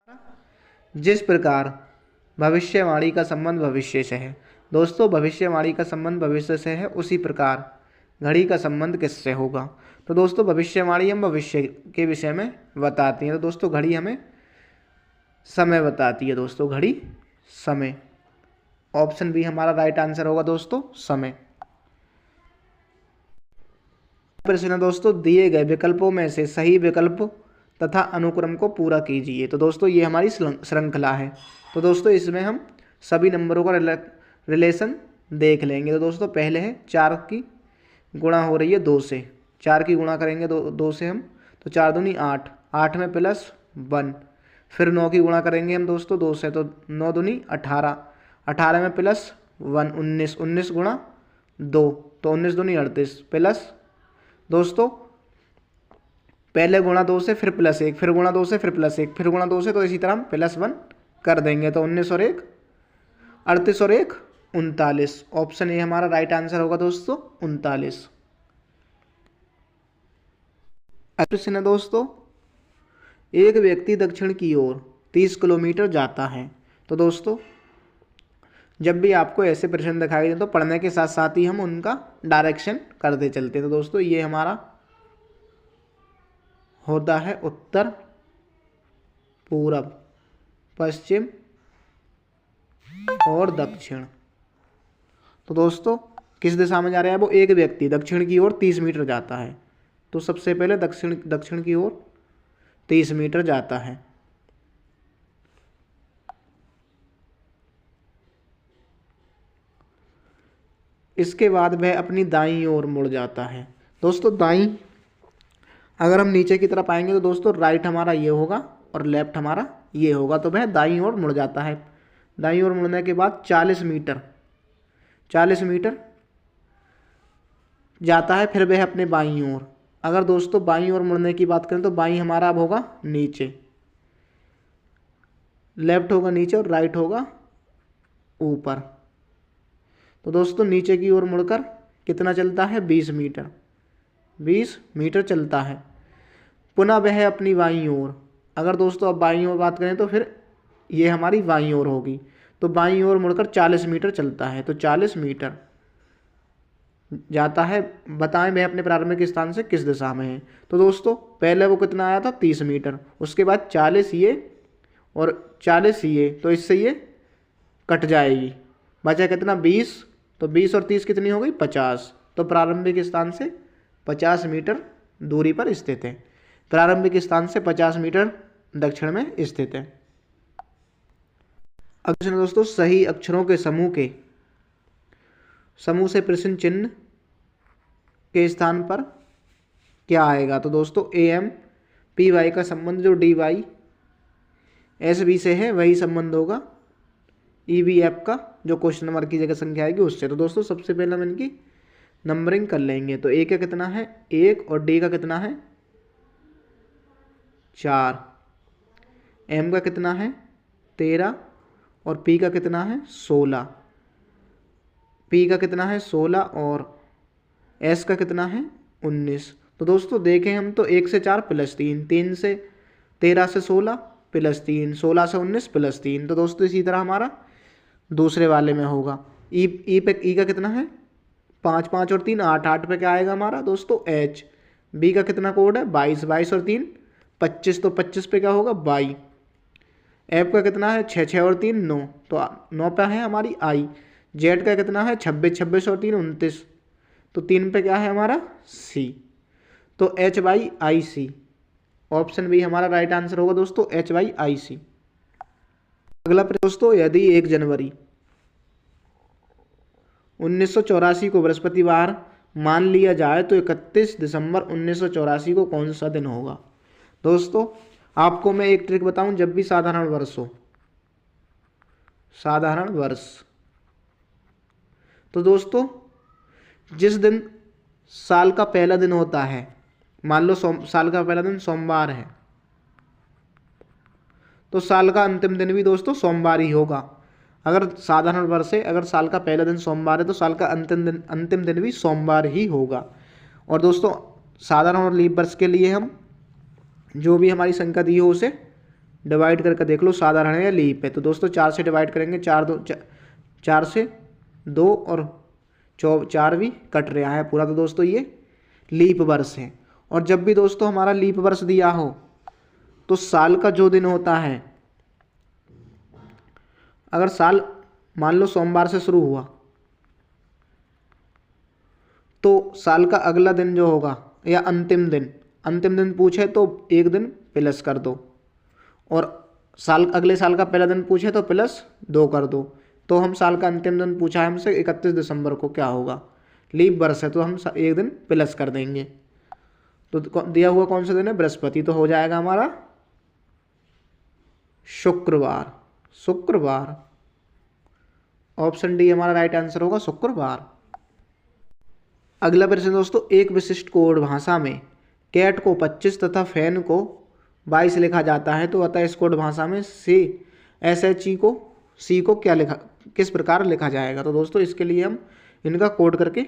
जिस प्रकार भविष्यवाणी का संबंध भविष्य से है, दोस्तों भविष्यवाणी का संबंध भविष्य से है, उसी प्रकार घड़ी का संबंध किससे होगा? तो दोस्तों भविष्यवाणी हम भविष्य के विषय में बताती हैं। तो दोस्तों घड़ी हमें समय बताती है। दोस्तों घड़ी समय, ऑप्शन बी हमारा राइट आंसर होगा दोस्तों, समय। प्रश्न है दोस्तों, दिए गए विकल्पों में से सही विकल्प तथा अनुक्रम को पूरा कीजिए। तो दोस्तों ये हमारी श्रृंखला है। तो दोस्तों इसमें हम सभी नंबरों का रिलेशन देख लेंगे। तो दोस्तों पहले है 4 की गुणा हो रही है 2 से, 4 की गुणा करेंगे 2 से हम, तो 4 दूनी 8, 8 में +1। फिर 9 की गुणा करेंगे हम दोस्तों 2 से, तो 9 दूनी 18, 18 में +1 19, 19 गुणा 2, तो 19 दूनी 38 प्लस दोस्तों पहले गुणा 2 से फिर +1, फिर गुणा 2 से फिर +1, फिर गुणा 2 से, तो इसी तरह हम +1 कर देंगे। तो 19 और 1 38 और 1 39। ऑप्शन ए हमारा राइट आंसर होगा दोस्तों 39। प्रश्न है दोस्तों, एक व्यक्ति दक्षिण की ओर 30 किलोमीटर जाता है। तो दोस्तों जब भी आपको ऐसे प्रश्न दिखाई दे तो पढ़ने के साथ साथ ही हम उनका डायरेक्शन करते चलते हैं। तो दोस्तों ये हमारा होता है उत्तर, पूरब, पश्चिम और दक्षिण। तो दोस्तों किस दिशा में जा रहा है वो? एक व्यक्ति दक्षिण की ओर 30 मीटर जाता है। तो सबसे पहले दक्षिण की ओर 30 मीटर जाता है। इसके बाद वह अपनी दाईं ओर मुड़ जाता है। दोस्तों दाईं, अगर हम नीचे की तरफ आएंगे तो दोस्तों राइट हमारा ये होगा और लेफ्ट हमारा ये होगा। तो वह दाईं ओर मुड़ जाता है। दाईं ओर मुड़ने के बाद 40 मीटर जाता है। फिर वह अपने बाईं ओर, अगर दोस्तों बाईं ओर मुड़ने की बात करें तो बाईं हमारा अब होगा नीचे, लेफ्ट होगा नीचे और राइट होगा ऊपर। तो दोस्तों नीचे की ओर मुड़कर कितना चलता है? 20 मीटर, 20 मीटर चलता है। पुनः वह अपनी बाईं ओर, अगर दोस्तों अब बाईं ओर बात करें तो फिर ये हमारी बाईं ओर होगी। तो बाईं ओर मुड़कर 40 मीटर चलता है। तो 40 मीटर जाता है। बताएं वह अपने प्रारंभिक स्थान से किस दिशा में है? तो दोस्तों पहले वो कितना आया था? 30 मीटर, उसके बाद 40 ये और 40 ये, तो इससे ये कट जाएगी, बचा कितना? 20। तो 20 और 30 कितनी हो गई? 50। तो प्रारंभिक स्थान से 50 मीटर दूरी पर स्थित है। प्रारंभिक स्थान से 50 मीटर दक्षिण में स्थित है। अगला दोस्तों, सही अक्षरों के समूह से प्रश्न चिन्ह के स्थान पर क्या आएगा? तो दोस्तों AM PY का संबंध जो DY SB से है वही संबंध होगा EBF का, जो क्वेश्चन नंबर की जगह संख्या आएगी उससे। तो दोस्तों सबसे पहले हम इनकी नंबरिंग कर लेंगे। तो A का कितना है? 1 और D का कितना है? 4। M का कितना है? 13 और P का कितना है? 16। P का कितना है? 16 और S का कितना है? 19। तो दोस्तों देखें हम तो 1 से 4 + 3, 3 से 13 से 16 + 3, 16 से 19 + 3। तो दोस्तों इसी तरह हमारा दूसरे वाले में होगा। ई का कितना है? 5, 5 और 3 8, 8 पे क्या आएगा हमारा दोस्तों? H। B का कितना कोड है? 22, 22 और 3 25, तो 25 पे क्या होगा? 22। F का कितना है? 6, 6 और 3 9, तो 9 पे है हमारी I। Z का कितना है? 26, 26 और 3 29, तो 3 पे क्या है हमारा? C। तो HYIC, ऑप्शन बी हमारा राइट आंसर होगा दोस्तों, HYIC। अगला दोस्तों, यदि 1 जनवरी 1984 को बृहस्पतिवार मान लिया जाए तो 31 दिसंबर 1984 को कौन सा दिन होगा? दोस्तों आपको मैं एक ट्रिक बताऊं, जब भी साधारण वर्ष हो, साधारण वर्ष, तो दोस्तों जिस दिन साल का पहला दिन होता है, मान लो साल का पहला दिन सोमवार है, तो साल का अंतिम दिन भी दोस्तों सोमवार ही होगा। अगर साधारण वर्ष है, अगर साल का पहला दिन सोमवार है तो साल का अंतिम दिन भी सोमवार ही होगा। और दोस्तों साधारण और लीप वर्ष के लिए हम जो भी हमारी संख्या दी हो उसे डिवाइड करके देख लो साधारण है या लीप है। तो दोस्तों 4 से डिवाइड करेंगे, 4 से 2 और 4 भी कट रहा है पूरा। तो दोस्तों ये लीप वर्ष है। और जब भी दोस्तों हमारा लीप वर्ष दिया हो तो साल का जो दिन होता है, अगर साल मान लो सोमवार से शुरू हुआ तो साल का अगला दिन जो होगा या अंतिम दिन पूछे तो एक दिन प्लस कर दो, और अगले साल का पहला दिन पूछे तो +2 कर दो। तो हम साल का अंतिम दिन पूछा है हमसे 31 दिसंबर को, क्या होगा, लीप वर्ष है तो हम एक दिन प्लस कर देंगे। तो दिया हुआ कौन सा दिन है, बृहस्पति, तो हो जाएगा हमारा शुक्रवार। ऑप्शन डी हमारा राइट आंसर होगा, शुक्रवार। अगला प्रश्न दोस्तों, एक विशिष्ट कोड भाषा में कैट को 25 तथा फैन को 22 लिखा जाता है, तो अतः इस कोड भाषा में सी को किस प्रकार लिखा जाएगा। तो दोस्तों इसके लिए हम इनका कोड करके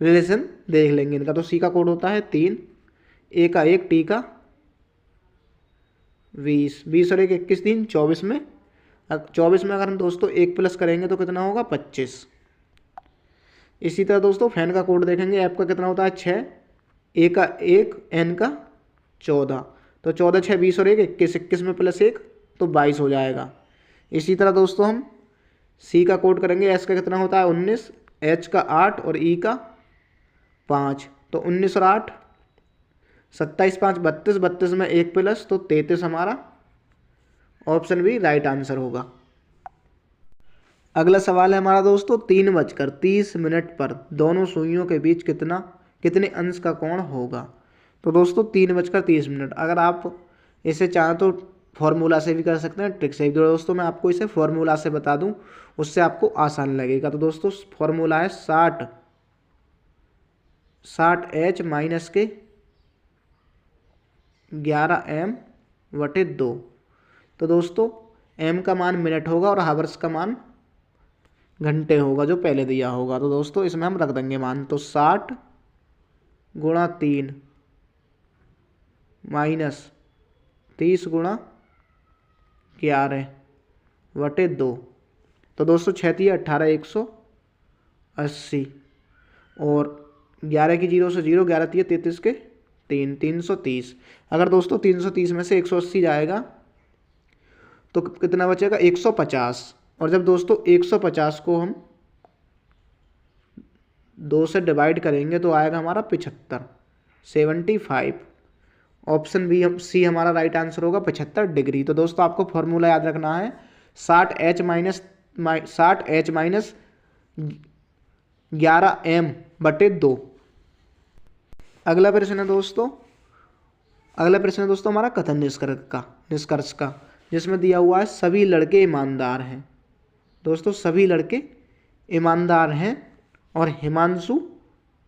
रिलेशन देख लेंगे इनका। तो सी का कोड होता है 3, ए का 1, टी का 20 और 1 21, 3 24 में 24 में अगर हम दोस्तों 1 प्लस करेंगे तो कितना होगा, 25। इसी तरह दोस्तों फैन का कोड देखेंगे, एफ का कितना होता है 6, ए का 1, एन का 14। तो 14 6 20 और 1 21, 21 में +1 तो 22 हो जाएगा। इसी तरह दोस्तों हम सी का कोड करेंगे, एस का कितना होता है 19, एच का 8 और ई का 5। तो 19 और 8 27 5 32, 32 में 1 प्लस तो 33 हमारा ऑप्शन बी राइट आंसर होगा। अगला सवाल है हमारा दोस्तों, 3:30 पर दोनों सुइयों के बीच कितने अंश का कोण होगा। तो दोस्तों 3:30, अगर आप इसे चाहें तो फॉर्मूला से भी कर सकते हैं, ट्रिक से भी। दोस्तों मैं आपको इसे फॉर्मूला से बता दूं, उससे आपको आसान लगेगा। तो दोस्तों फॉर्मूला है 60H माइनस के 11m/2। तो दोस्तों m का मान मिनट होगा और हावर्स का मान घंटे होगा जो पहले दिया होगा। तो दोस्तों इसमें हम रख देंगे मान, तो 60 × 3 माइनस 30 × 11/2। तो दोस्तों 6 × 18 180 और 11 की 0 से 0, 11 × 33 के 3 330। अगर दोस्तों 330 में से 180 जाएगा तो कितना बचेगा, 150। और जब दोस्तों 150 को हम 2 से डिवाइड करेंगे तो आएगा हमारा 75 ऑप्शन बी सी हमारा राइट आंसर होगा, 75 डिग्री। तो दोस्तों आपको फॉर्मूला याद रखना है 60H माइनस 11m/2। अगला प्रश्न है दोस्तों हमारा कथन निष्कर्ष का, जिसमें दिया हुआ है सभी लड़के ईमानदार हैं। दोस्तों सभी लड़के ईमानदार हैं और हिमांशु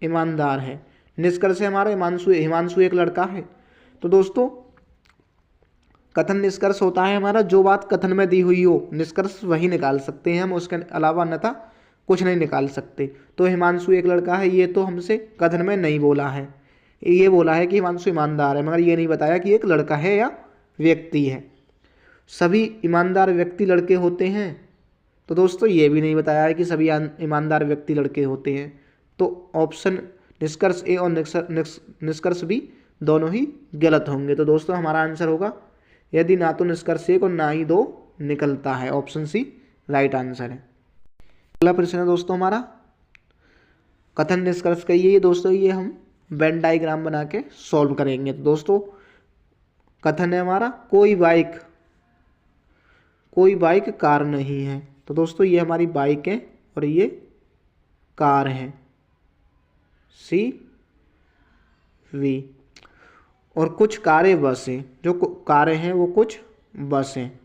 ईमानदार है। निष्कर्ष है हमारा हिमांशु एक लड़का है। तो दोस्तों कथन निष्कर्ष होता है हमारा जो बात कथन में दी हुई हो, निष्कर्ष वही निकाल सकते हैं हम, उसके अलावा अन्यथा कुछ नहीं निकाल सकते। तो हिमांशु एक लड़का है, ये तो हमसे कथन में नहीं बोला है, ये बोला है कि हिमांशु ईमानदार है, मगर ये नहीं बताया कि एक लड़का है या व्यक्ति है। सभी ईमानदार व्यक्ति लड़के होते हैं, तो दोस्तों ये भी नहीं बताया है कि सभी ईमानदार व्यक्ति लड़के होते हैं। तो ऑप्शन निष्कर्ष ए और निष्कर्ष बी दोनों ही गलत होंगे। तो दोस्तों हमारा आंसर होगा यदि ना तो निष्कर्ष एक और ना ही 2 निकलता है, ऑप्शन सी राइट आंसर है। अगला प्रश्न है दोस्तों हमारा कथन निष्कर्ष का, ये दोस्तों ये हम वेन डायग्राम बना के सॉल्व करेंगे। तो दोस्तों कथन है हमारा कोई बाइक कार नहीं है। तो दोस्तों ये हमारी बाइक है और ये कार है, CV। और कुछ कारें बस हैं, जो कारें हैं वो कुछ बस हैं।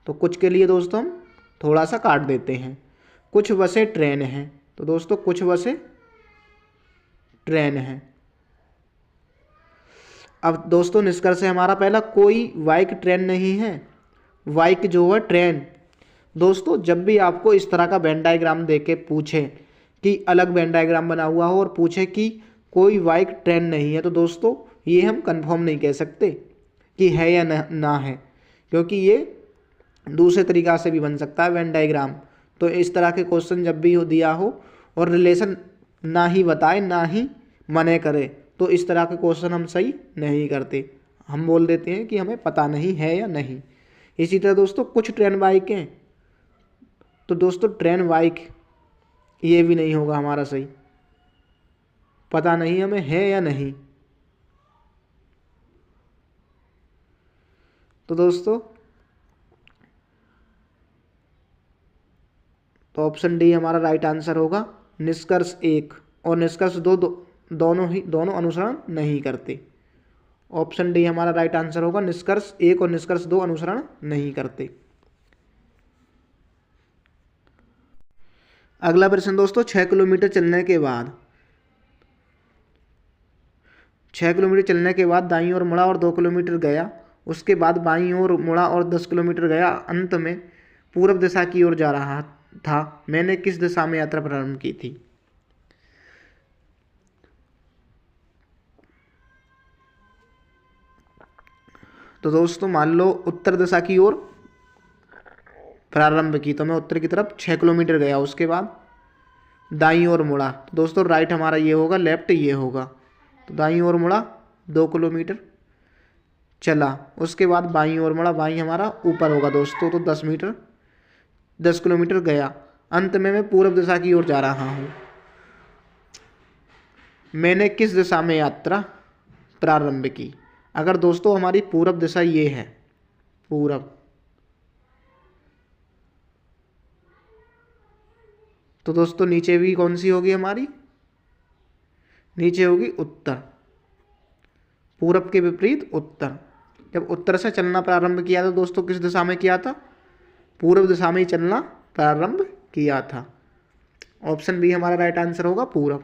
तो कुछ के लिए दोस्तों हम थोड़ा सा काट देते हैं। कुछ बसें ट्रेन हैं, तो दोस्तों कुछ बसें ट्रेन हैं। अब दोस्तों निष्कर्ष है हमारा पहला, कोई बाइक ट्रेन नहीं है। बाइक जो है ट्रेन। दोस्तों जब भी आपको इस तरह का वेन डायग्राम देके पूछे कि अलग वेन डायग्राम बना हुआ हो और पूछे कि कोई बाइक ट्रेन नहीं है, तो दोस्तों ये हम कंफर्म नहीं कह सकते कि है या ना है, क्योंकि ये दूसरे तरीक़ा से भी बन सकता है वेन डायग्राम। तो इस तरह के क्वेश्चन जब भी दिया हो और रिलेशन ना ही बताए ना ही मने करे, तो इस तरह के क्वेश्चन हम सही नहीं करते, हम बोल देते हैं कि हमें पता नहीं है या नहीं। इसी तरह दोस्तों कुछ ट्रेन बाइकें, तो दोस्तों ट्रेन बाइक ये भी नहीं होगा हमारा सही, पता नहीं हमें है या नहीं। तो दोस्तों तो ऑप्शन डी हमारा राइट आंसर होगा। निष्कर्ष 1 और निष्कर्ष 2 दोनों अनुसरण नहीं करते। ऑप्शन डी हमारा राइट आंसर होगा। निष्कर्ष 1 और निष्कर्ष 2 अनुसरण नहीं करते। अगला प्रश्न दोस्तों, 6 किलोमीटर चलने के बाद 6 किलोमीटर चलने के बाद दाईं ओर मुड़ा और 2 किलोमीटर गया, उसके बाद बाईं ओर मुड़ा और 10 किलोमीटर गया, अंत में पूर्व दिशा की ओर जा रहा था, मैंने किस दिशा में यात्रा प्रारंभ की थी? तो दोस्तों मान लो उत्तर दिशा की ओर प्रारंभ की, तो मैं उत्तर की तरफ 6 किलोमीटर गया, उसके बाद दाईं ओर मुड़ा। तो दोस्तों राइट हमारा ये होगा, लेफ्ट ये होगा। तो दाईं ओर मुड़ा 2 किलोमीटर चला, उसके बाद बाईं ओर मुड़ा, बाईं हमारा ऊपर होगा दोस्तों, तो 10 किलोमीटर गया, अंत में मैं पूर्व दिशा की ओर जा रहा हूँ। मैंने किस दिशा में यात्रा प्रारंभ की? अगर दोस्तों हमारी पूर्व दिशा ये है, पूर्व, तो दोस्तों नीचे भी कौन सी होगी हमारी? नीचे होगी उत्तर। पूरब के विपरीत उत्तर। जब उत्तर से चलना प्रारंभ किया था दोस्तों, किस दिशा में किया था? पूर्व दिशा में ही चलना प्रारंभ किया था। ऑप्शन बी हमारा राइट आंसर होगा, पूरब।